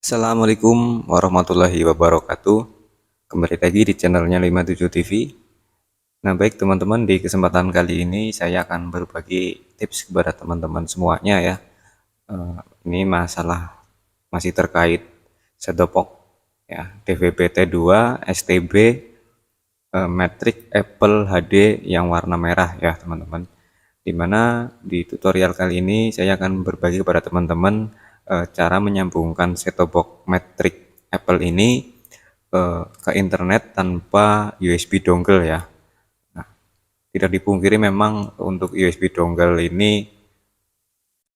Assalamualaikum warahmatullahi wabarakatuh. Kembali lagi di channelnya 57 TV. Nah, baik teman-teman, di kesempatan kali ini saya akan berbagi tips kepada teman-teman semuanya ya. Ini masalah masih terkait sedopok ya, DVB-T2 STB Matrix Apple HD yang warna merah ya, teman-teman. Dimana di tutorial kali ini saya akan berbagi kepada teman-teman cara menyambungkan set-top box Matrix Apple ini ke internet tanpa USB dongle ya. Nah, tidak dipungkiri memang untuk USB dongle ini,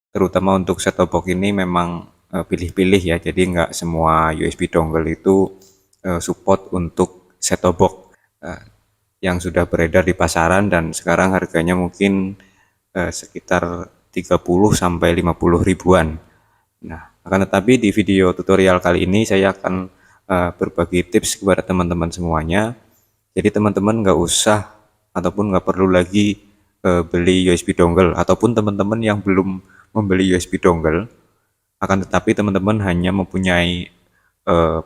terutama untuk set-top box ini memang pilih-pilih ya. Jadi nggak semua USB dongle itu support untuk set-top box yang sudah beredar di pasaran dan sekarang harganya mungkin sekitar 30 sampai 50 ribuan. Nah, akan tetapi di video tutorial kali ini saya akan berbagi tips kepada teman-teman semuanya. Jadi teman-teman nggak usah ataupun nggak perlu lagi beli USB dongle, ataupun teman-teman yang belum membeli USB dongle, akan tetapi teman-teman hanya mempunyai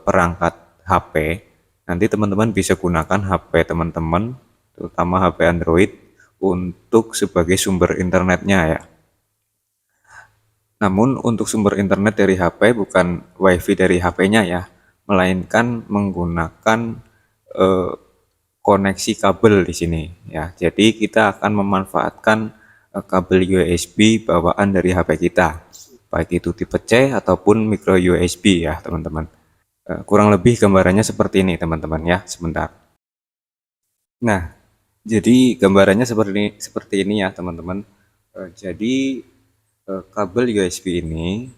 perangkat HP, nanti teman-teman bisa gunakan HP teman-teman, terutama HP Android, untuk sebagai sumber internetnya ya. Namun untuk sumber internet dari HP bukan WiFi dari HP-nya ya, melainkan menggunakan eh, koneksi kabel di sini ya. Jadi kita akan memanfaatkan kabel USB bawaan dari HP kita, baik itu tipe C ataupun micro USB ya, teman-teman. Kurang lebih gambarannya seperti ini, teman-teman ya. Sebentar. Nah, jadi gambarannya seperti ini ya, teman-teman. Jadi kabel USB ini,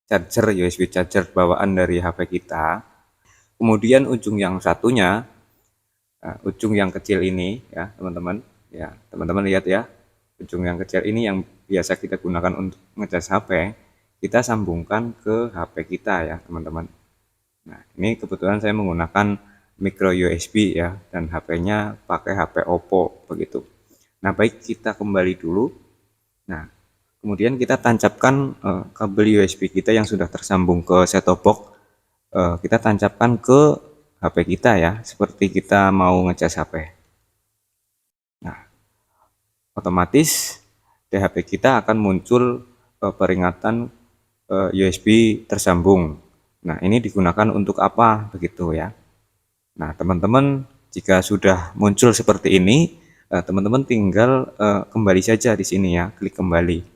charger USB charger bawaan dari HP kita. Kemudian ujung yang satunya, ujung yang kecil ini ya, teman-teman. Ya, teman-teman lihat ya. Ujung yang kecil ini yang biasa kita gunakan untuk ngecas HP, kita sambungkan ke HP kita ya, teman-teman. Nah, ini kebetulan saya menggunakan micro USB ya, dan HP-nya pakai HP Oppo begitu. Nah, baik, kita kembali dulu. Nah, kemudian kita tancapkan kabel USB kita yang sudah tersambung ke set-top box. Kita tancapkan ke HP kita ya, seperti kita mau ngecas HP. Nah, otomatis di HP kita akan muncul peringatan USB tersambung. Nah, ini digunakan untuk apa begitu ya. Nah, teman-teman, jika sudah muncul seperti ini, teman-teman tinggal kembali saja di sini ya, klik kembali.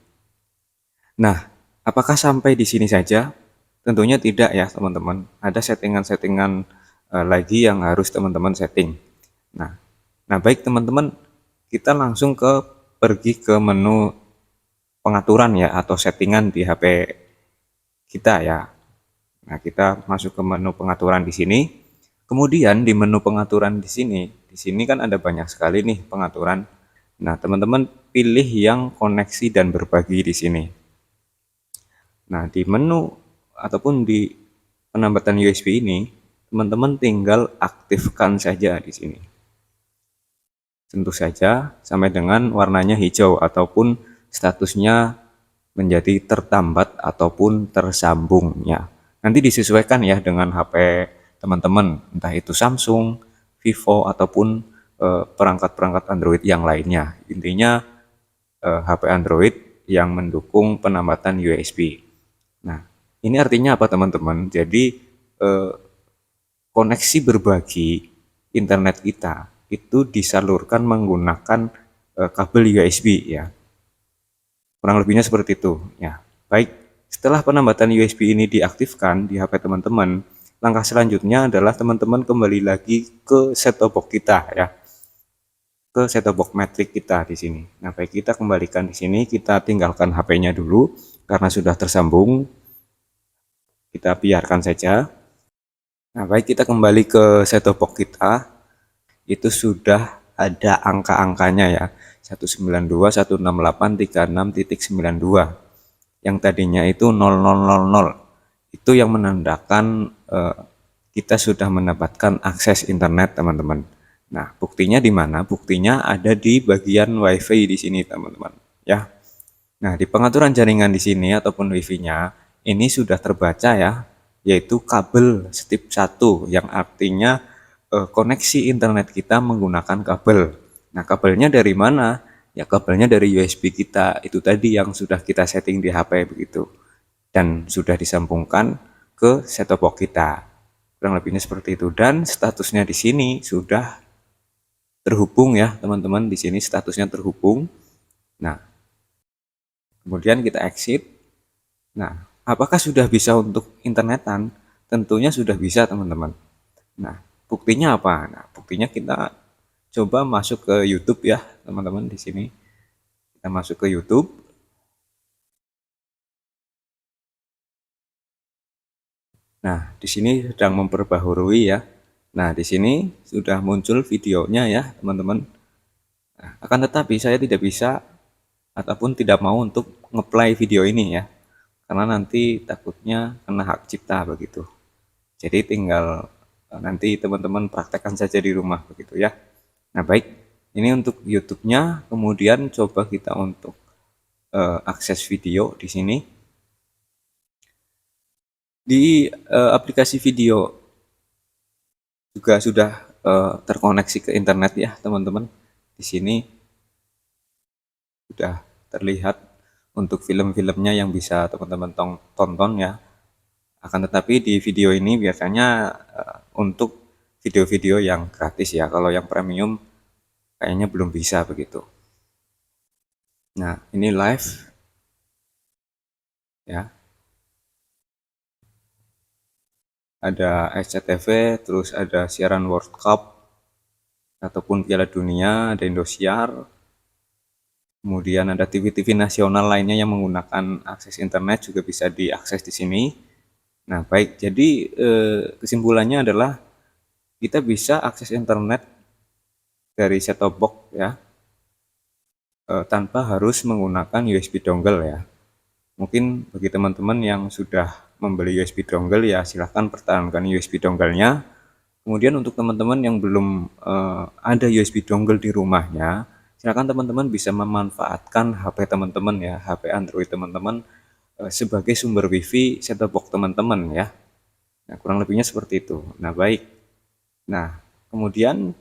Nah, apakah sampai di sini saja? Tentunya tidak ya, teman-teman. Ada settingan-settingan lagi yang harus teman-teman setting. Nah, baik teman-teman, kita langsung pergi ke menu pengaturan ya, atau settingan di HP kita ya. Nah, kita masuk ke menu pengaturan di sini. Kemudian di menu pengaturan di sini kan ada banyak sekali nih pengaturan. Nah, teman-teman pilih yang koneksi dan berbagi di sini. Nah, di menu ataupun di penambatan USB ini, teman-teman tinggal aktifkan saja di sini. Tentu saja sampai dengan warnanya hijau ataupun statusnya menjadi tertambat ataupun tersambungnya. Nanti disesuaikan ya dengan HP teman-teman, entah itu Samsung, Vivo ataupun perangkat-perangkat Android yang lainnya. Intinya HP Android yang mendukung penambatan USB. Nah, ini artinya apa teman-teman? Jadi koneksi berbagi internet kita itu disalurkan menggunakan kabel USB ya. Kurang lebihnya seperti itu ya. Baik, setelah penambatan USB ini diaktifkan di HP teman-teman, langkah selanjutnya adalah teman-teman kembali lagi ke set-top box kita ya. Ke set-top box Matrix kita di sini. Nah, baik, kita kembalikan di sini, kita tinggalkan HP-nya dulu karena sudah tersambung. Kita biarkan saja. Nah, baik, kita kembali ke set-top box kita. Itu sudah ada angka-angkanya ya, 192.168.36.92, yang tadinya itu 0000. Itu yang menandakan kita sudah mendapatkan akses internet, teman-teman. Nah, buktinya di mana? Buktinya ada di bagian WiFi di sini, teman-teman ya. Nah, di pengaturan jaringan di sini ataupun WiFi-nya ini sudah terbaca ya, yaitu kabel strip 1 yang artinya koneksi internet kita menggunakan kabel. Nah, kabelnya dari mana? Ya, kabelnya dari USB kita. Itu tadi yang sudah kita setting di HP begitu. Dan sudah disambungkan ke set-top box kita. Kurang lebihnya seperti itu. Dan statusnya di sini sudah terhubung ya, teman-teman. Di sini statusnya terhubung. Nah, kemudian kita exit. Nah, apakah sudah bisa untuk internetan? Tentunya sudah bisa, teman-teman. Nah, buktinya apa? Nah, buktinya kita coba masuk ke YouTube ya, teman-teman di sini. Kita masuk ke YouTube. Nah, di sini sedang memperbaharui ya. Nah, di sini sudah muncul videonya ya, teman-teman. Nah, akan tetapi saya tidak bisa ataupun tidak mau untuk ngeplay video ini ya. Karena nanti takutnya kena hak cipta begitu. Jadi tinggal nanti teman-teman praktekkan saja di rumah begitu ya. Nah, baik. Ini untuk YouTube-nya, kemudian coba kita untuk akses video di sini. Di aplikasi video juga sudah terkoneksi ke internet ya, teman-teman. Di sini sudah terlihat untuk film-filmnya yang bisa teman-teman tonton ya. Akan tetapi di video ini biasanya untuk video-video yang gratis ya. Kalau yang premium kayaknya belum bisa begitu. Nah, ini live ya. Ada SCTV, terus ada siaran World Cup ataupun Piala Dunia, ada Indosiar. Kemudian ada TV-TV nasional lainnya yang menggunakan akses internet juga bisa diakses di sini. Nah, baik. Jadi kesimpulannya adalah kita bisa akses internet dari set-top box ya, tanpa harus menggunakan USB dongle ya. Mungkin bagi teman-teman yang sudah membeli USB dongle ya silahkan pertahankan USB dongle-nya. Kemudian untuk teman-teman yang belum ada USB dongle di rumahnya, silakan teman-teman bisa memanfaatkan HP teman-teman ya, HP Android teman-teman sebagai sumber WiFi set-top box teman-teman ya. Nah, kurang lebihnya seperti itu. Nah, baik. Nah, kemudian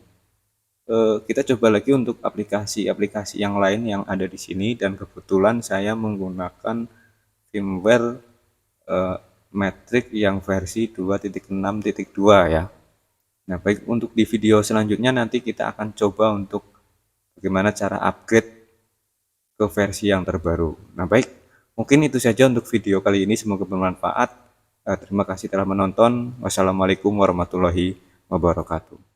kita coba lagi untuk aplikasi-aplikasi yang lain yang ada di sini dan kebetulan saya menggunakan firmware Matrix yang versi 2.6.2 ya. Nah, baik, untuk di video selanjutnya nanti kita akan coba untuk bagaimana cara upgrade ke versi yang terbaru. Nah, baik, mungkin itu saja untuk video kali ini, semoga bermanfaat. Terima kasih telah menonton. Wassalamualaikum warahmatullahi wabarakatuh.